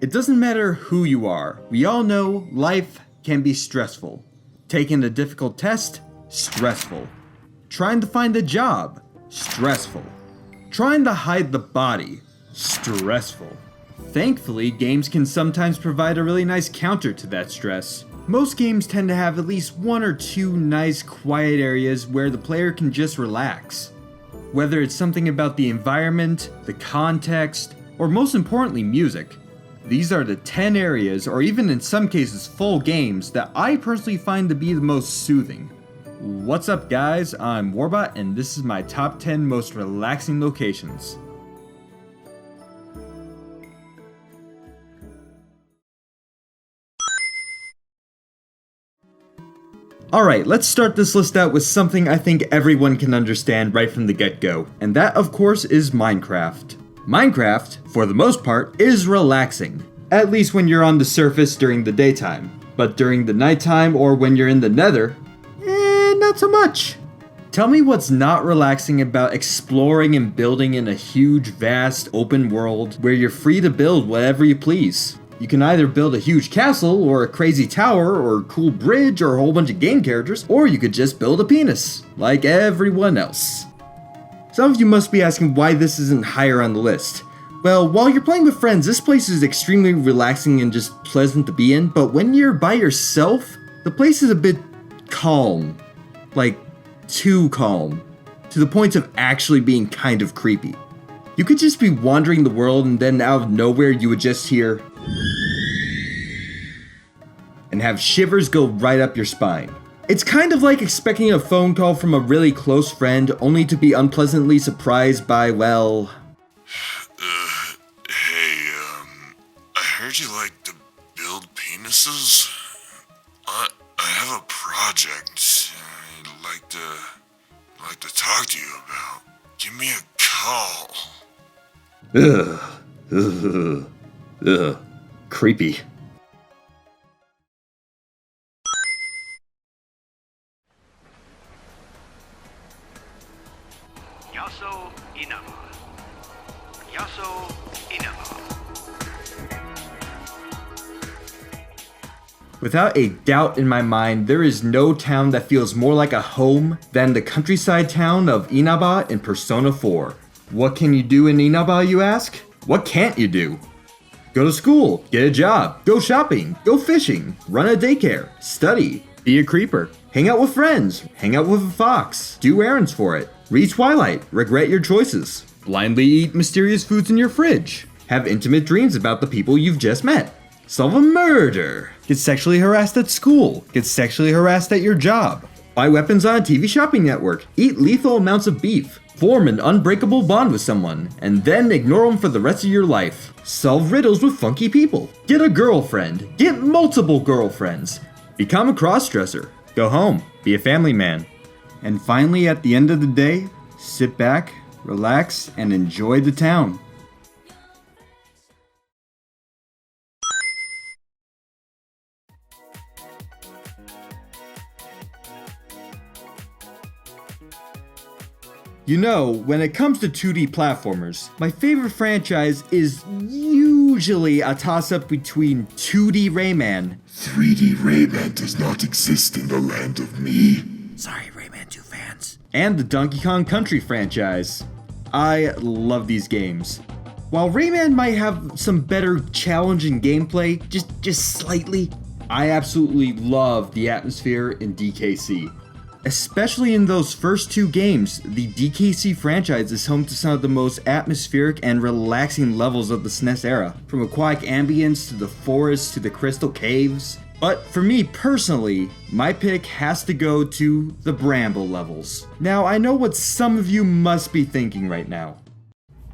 It doesn't matter who you are, we all know life can be stressful. Taking a difficult test? Stressful. Trying to find a job? Stressful. Trying to hide the body? Stressful. Thankfully, games can sometimes provide a really nice counter to that stress. Most games tend to have at least one or two nice quiet areas where the player can just relax. Whether it's something about the environment, the context, or most importantly music. These are the 10 areas, or even in some cases full games, that I personally find to be the most soothing. What's up guys, I'm Warbot and this is my top 10 most relaxing locations. Alright, let's start this list out with something I think everyone can understand right from the get-go, and that of course is Minecraft. Minecraft, for the most part, is relaxing. At least when you're on the surface during the daytime. But during the nighttime or when you're in the nether, not so much. Tell me what's not relaxing about exploring and building in a huge, vast, open world where you're free to build whatever you please. You can either build a huge castle, or a crazy tower, or a cool bridge, or a whole bunch of game characters, or you could just build a penis, like everyone else. Some of you must be asking why this isn't higher on the list. Well, while you're playing with friends, this place is extremely relaxing and just pleasant to be in, but when you're by yourself, the place is a bit calm. Like, too calm. To the point of actually being kind of creepy. You could just be wandering the world and then out of nowhere you would just hear and have shivers go right up your spine. It's kind of like expecting a phone call from a really close friend only to be unpleasantly surprised by, well... I heard you like to build penises. I have a project I'd like to talk to you about. Give me a call. Creepy. Yasuo Inaba. Yasuo Inaba. Without a doubt in my mind, there is no town that feels more like a home than the countryside town of Inaba in Persona 4. What can you do in Inaba, you ask? What can't you do? Go to school, get a job, go shopping, go fishing, run a daycare, study, be a creeper, hang out with friends, hang out with a fox, do errands for it, read Twilight, regret your choices, blindly eat mysterious foods in your fridge, have intimate dreams about the people you've just met, solve a murder, get sexually harassed at school, get sexually harassed at your job, buy weapons on a TV shopping network, eat lethal amounts of beef, form an unbreakable bond with someone, and then ignore them for the rest of your life, solve riddles with funky people, get a girlfriend, get multiple girlfriends, become a crossdresser, go home, be a family man, and finally at the end of the day, sit back, relax, and enjoy the town. You know, when it comes to 2D platformers, my favorite franchise is usually a toss-up between 2D Rayman. 3D Rayman does not exist in the land of me. Sorry, Rayman 2 fans. And the Donkey Kong Country franchise. I love these games. While Rayman might have some better challenging gameplay, just slightly, I absolutely love the atmosphere in DKC. Especially in those first two games, the DKC franchise is home to some of the most atmospheric and relaxing levels of the SNES era, from aquatic ambience to the forests to the crystal caves. But for me personally, my pick has to go to the Bramble levels. Now I know what some of you must be thinking right now.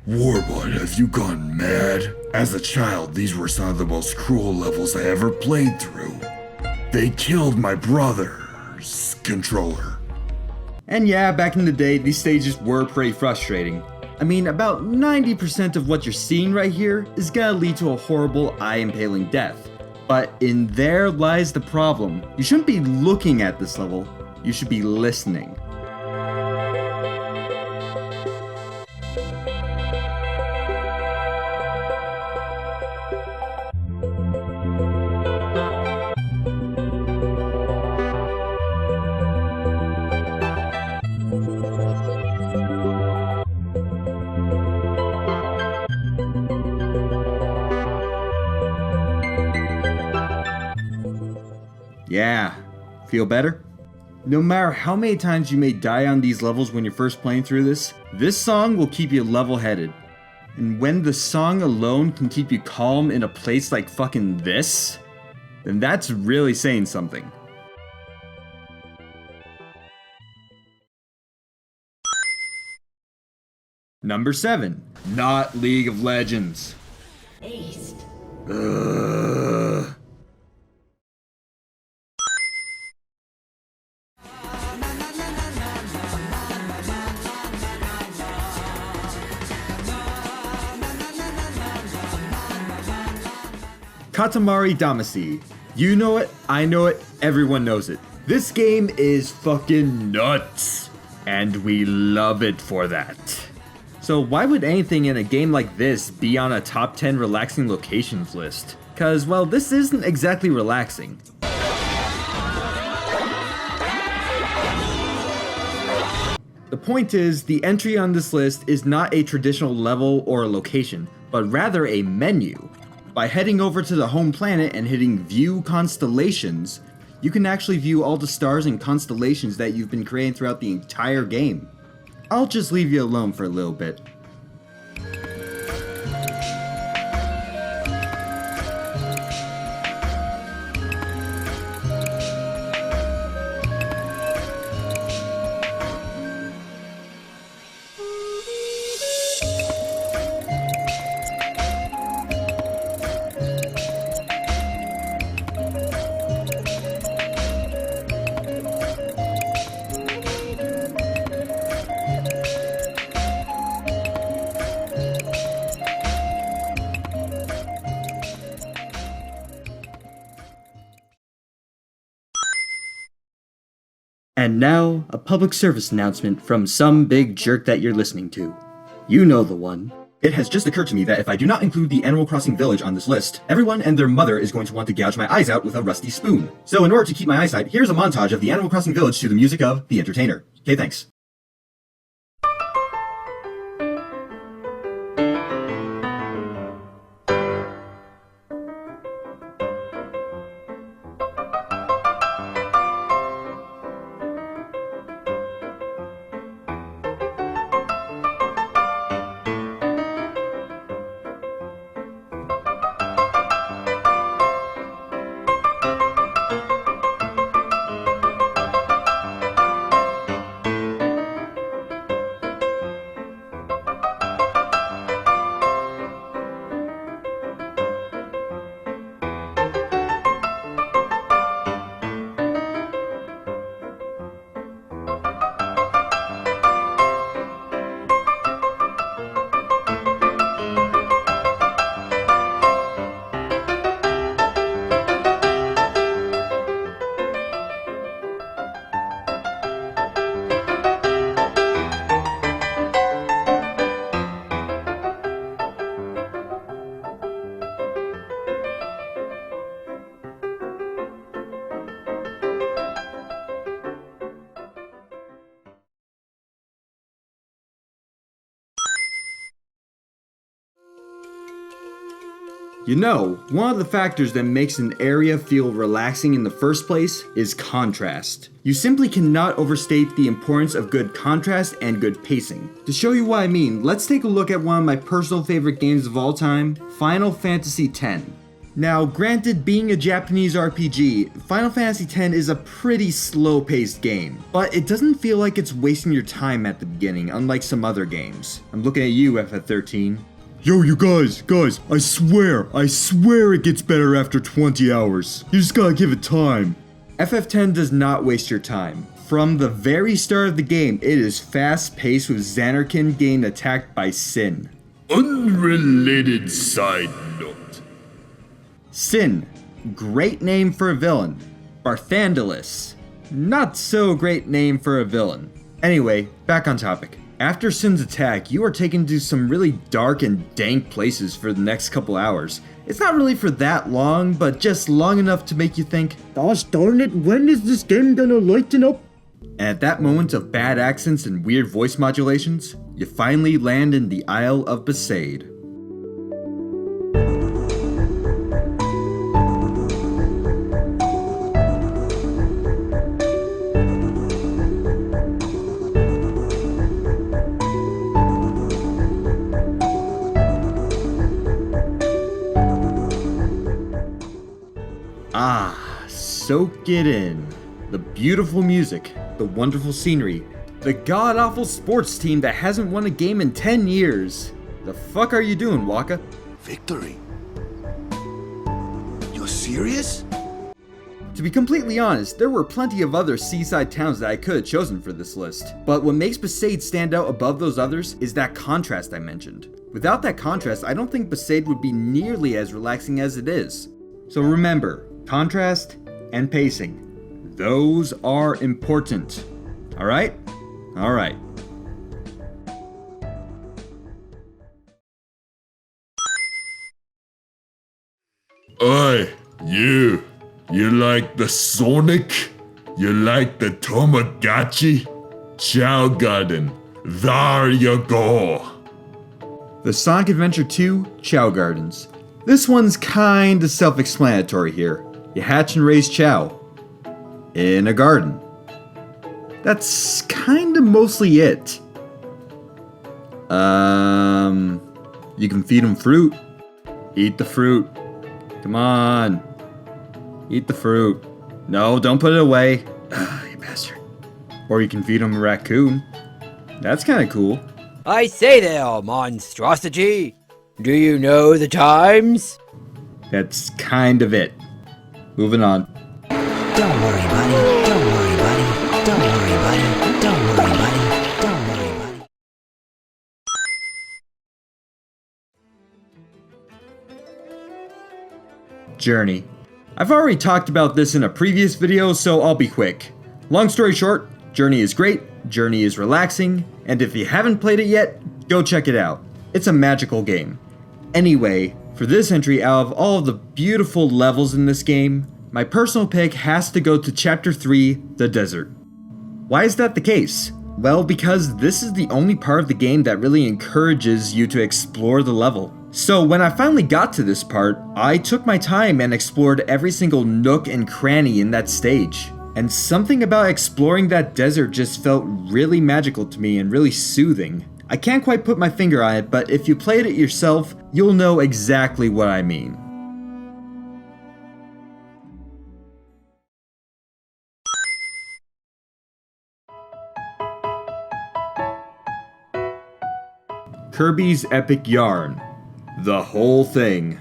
Warbot, have you gone mad? As a child, these were some of the most cruel levels I ever played through. They killed my brother's controller. And yeah, back in the day, these stages were pretty frustrating. I mean, about 90% of what you're seeing right here is gonna lead to a horrible eye-impaling death. But in there lies the problem. You shouldn't be looking at this level, you should be listening. Yeah, feel better? No matter how many times you may die on these levels when you're first playing through this song will keep you level-headed. And when the song alone can keep you calm in a place like fucking this, then that's really saying something. Number 7. Not League of Legends. Aced. Ugh. Katamari Damacy. You know it, I know it, everyone knows it. This game is fucking nuts, and we love it for that. So why would anything in a game like this be on a top 10 relaxing locations list? Cause, well, this isn't exactly relaxing. The point is, the entry on this list is not a traditional level or a location, but rather a menu. By heading over to the home planet and hitting View Constellations, you can actually view all the stars and constellations that you've been creating throughout the entire game. I'll just leave you alone for a little bit. And now, a public service announcement from some big jerk that you're listening to. You know the one. It has just occurred to me that if I do not include the Animal Crossing village on this list, everyone and their mother is going to want to gouge my eyes out with a rusty spoon. So in order to keep my eyesight, here's a montage of the Animal Crossing village to the music of The Entertainer. Okay, thanks. You know, one of the factors that makes an area feel relaxing in the first place is contrast. You simply cannot overstate the importance of good contrast and good pacing. To show you what I mean, let's take a look at one of my personal favorite games of all time, Final Fantasy X. Now, granted, being a Japanese RPG, Final Fantasy X is a pretty slow-paced game, but it doesn't feel like it's wasting your time at the beginning, unlike some other games. I'm looking at you, FF13. Yo, you guys, I swear it gets better after 20 hours. You just gotta give it time. FF10 does not waste your time. From the very start of the game, it is fast-paced with Zanarkand getting attacked by Sin. Unrelated side note. Sin, great name for a villain. Barthandelus, not so great name for a villain. Anyway, back on topic. After Sin's attack, you are taken to some really dark and dank places for the next couple hours. It's not really for that long, but just long enough to make you think, gosh darn it, when is this game gonna lighten up? And at that moment of bad accents and weird voice modulations, you finally land in the Isle of Besaid. Soak it in. The beautiful music, the wonderful scenery, the god-awful sports team that hasn't won a game in 10 years. The fuck are you doing, Waka? Victory? You're serious? To be completely honest, there were plenty of other seaside towns that I could have chosen for this list, but what makes Besaid stand out above those others is that contrast I mentioned. Without that contrast, I don't think Besaid would be nearly as relaxing as it is. So remember, contrast and pacing. Those are important. Alright? Alright. Oi, you. You like the Sonic? You like the Tamagotchi? Chow Garden. There you go. The Sonic Adventure 2 Chow Gardens. This one's kinda self-explanatory here. You hatch and raise Chow. In a garden. That's kinda mostly it. You can feed them fruit. Eat the fruit. Come on. Eat the fruit. No, don't put it away. You bastard. Or you can feed them a raccoon. That's kinda cool. I say there, monstrosity. Do you know the times? That's kind of it. Moving on. Don't worry, buddy. Don't worry, buddy. Don't worry, buddy. Don't worry, buddy. Don't worry, buddy. Journey. I've already talked about this in a previous video, so I'll be quick. Long story short, Journey is great, Journey is relaxing, and if you haven't played it yet, go check it out. It's a magical game. Anyway, for this entry, out of all of the beautiful levels in this game, my personal pick has to go to Chapter 3, The Desert. Why is that the case? Well, because this is the only part of the game that really encourages you to explore the level. So when I finally got to this part, I took my time and explored every single nook and cranny in that stage. And something about exploring that desert just felt really magical to me and really soothing. I can't quite put my finger on it, but if you played it yourself, you'll know exactly what I mean. Kirby's Epic Yarn. The whole thing.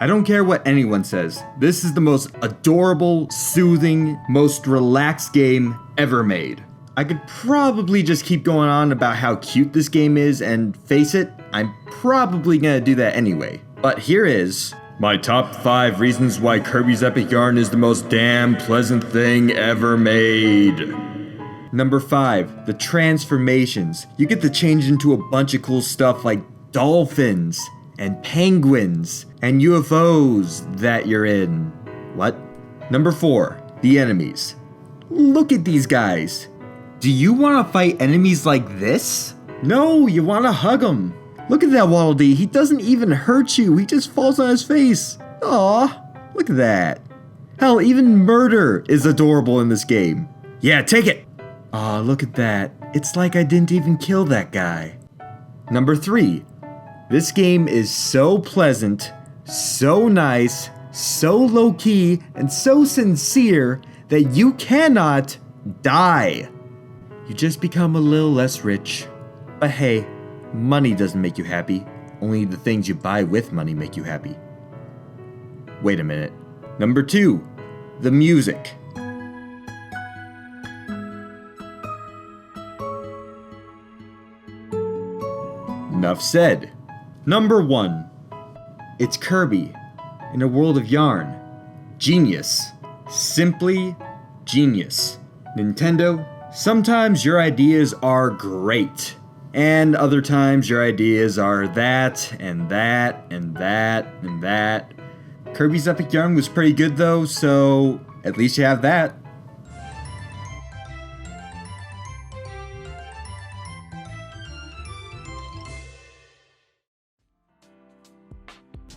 I don't care what anyone says, this is the most adorable, soothing, most relaxed game ever made. I could probably just keep going on about how cute this game is, and face it, I'm probably gonna do that anyway. But here is my top 5 reasons why Kirby's Epic Yarn is the most damn pleasant thing ever made. Number 5, the transformations. You get to change into a bunch of cool stuff like dolphins, and penguins, and UFOs that you're in. What? Number 4, the enemies. Look at these guys. Do you want to fight enemies like this? No, you want to hug them. Look at that Waddle Dee, he doesn't even hurt you, he just falls on his face. Aw, look at that. Hell, even murder is adorable in this game. Yeah, take it. Aw, look at that. It's like I didn't even kill that guy. Number 3. This game is so pleasant, so nice, so low-key, and so sincere that you cannot die. You just become a little less rich. But hey, money doesn't make you happy. Only the things you buy with money make you happy. Wait a minute. Number 2. The music. Enough said. Number 1. It's Kirby in a world of yarn. Genius. Simply genius. Nintendo, sometimes your ideas are great. And other times your ideas are that, and that, and that, and that. Kirby's Epic Yarn was pretty good though, so at least you have that.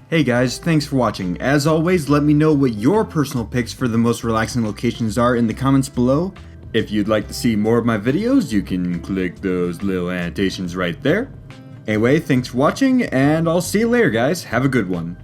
Hey guys, thanks for watching. As always, let me know what your personal picks for the most relaxing locations are in the comments below. If you'd like to see more of my videos, you can click those little annotations right there. Anyway, thanks for watching, and I'll see you later guys. Have a good one.